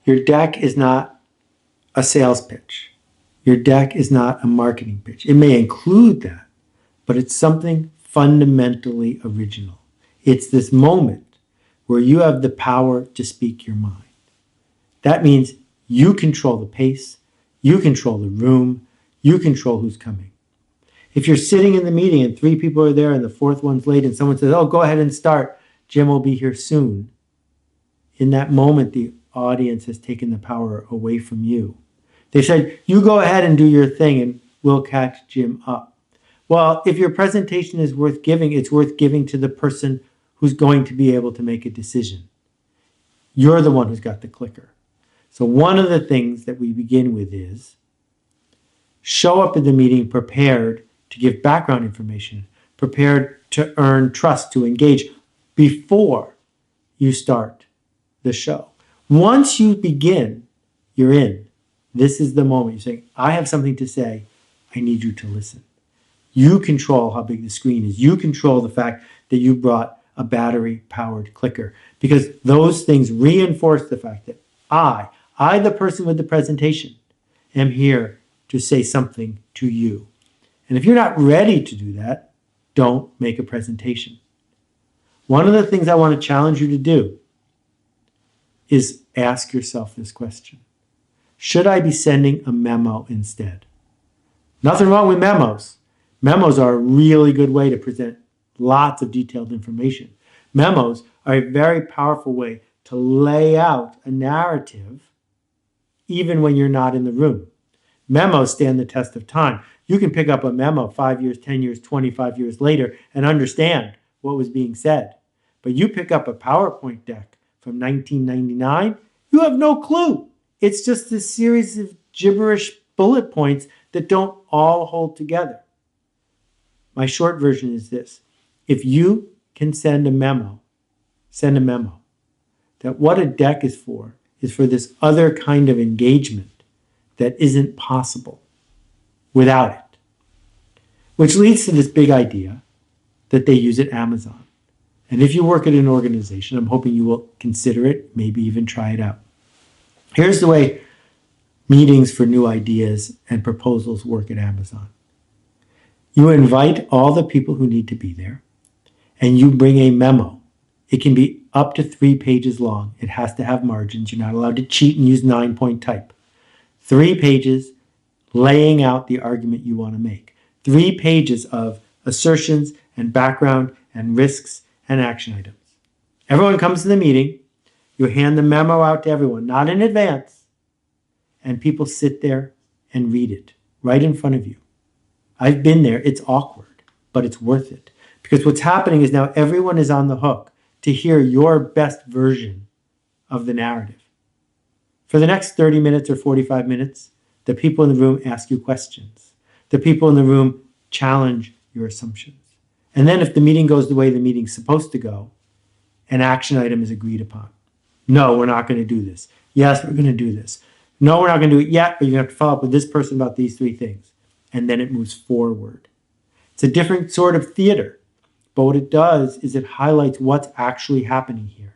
Your deck is not a sales pitch. Your deck is not a marketing pitch. It may include that, but it's something fundamentally original. It's this moment where you have the power to speak your mind. That means you control the pace, you control the room, you control who's coming. If you're sitting in the meeting and 3 people are there and the 4th one's late and someone says, oh, go ahead and start, Jim will be here soon. In that moment, the audience has taken the power away from you. They said, you go ahead and do your thing and we'll catch Jim up. Well, if your presentation is worth giving, it's worth giving to the person who's going to be able to make a decision. You're the one who's got the clicker. So one of the things that we begin with is show up at the meeting prepared to give background information, prepared to earn trust, to engage before you start the show. Once you begin, you're in. This is the moment. You're saying, I have something to say. I need you to listen. You control how big the screen is. You control the fact that you brought a battery-powered clicker, because those things reinforce the fact that I, the person with the presentation, am here to say something to you. And if you're not ready to do that, don't make a presentation. One of the things I want to challenge you to do is ask yourself this question. Should I be sending a memo instead? Nothing wrong with memos. Memos are a really good way to present lots of detailed information. Memos are a very powerful way to lay out a narrative even when you're not in the room. Memos stand the test of time. You can pick up a memo 5 years, 10 years, 25 years later and understand what was being said. But you pick up a PowerPoint deck from 1999, you have no clue. It's just this series of gibberish bullet points that don't all hold together. My short version is this. If you can send a memo. That what a deck is for this other kind of engagement that isn't possible without it. Which leads to this big idea that they use at Amazon. And if you work at an organization, I'm hoping you will consider it, maybe even try it out. Here's the way meetings for new ideas and proposals work at Amazon. You invite all the people who need to be there, and you bring a memo. It can be up to 3 pages long. It has to have margins. You're not allowed to cheat and use 9-point type. 3 pages laying out the argument you want to make. 3 pages of assertions and background and risks and action items. Everyone comes to the meeting. You hand the memo out to everyone, not in advance. And people sit there and read it right in front of you. I've been there. It's awkward, but it's worth it. Because what's happening is now everyone is on the hook to hear your best version of the narrative. For the next 30 minutes or 45 minutes, the people in the room ask you questions. The people in the room challenge your assumptions. And then if the meeting goes the way the meeting's supposed to go, an action item is agreed upon. No, we're not going to do this. Yes, we're going to do this. No, we're not going to do it yet, but you have to follow up with this person about these 3 things. And then it moves forward. It's a different sort of theater. But what it does is it highlights what's actually happening here.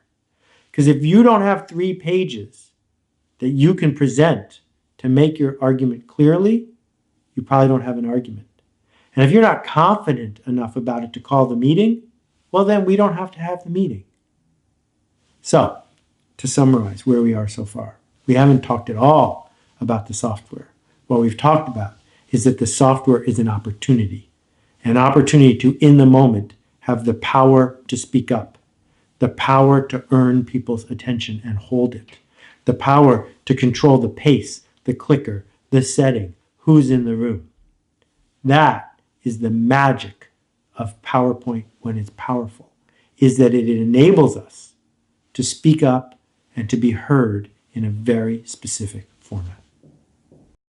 Because if you don't have 3 pages that you can present to make your argument clearly, you probably don't have an argument. And if you're not confident enough about it to call the meeting, well, then we don't have to have the meeting. So, to summarize where we are so far, we haven't talked at all about the software. What we've talked about is that the software is an opportunity to, in the moment, have the power to speak up, the power to earn people's attention and hold it, the power to control the pace, the clicker, the setting, who's in the room. That is the magic of PowerPoint when it's powerful, is that it enables us to speak up and to be heard in a very specific format.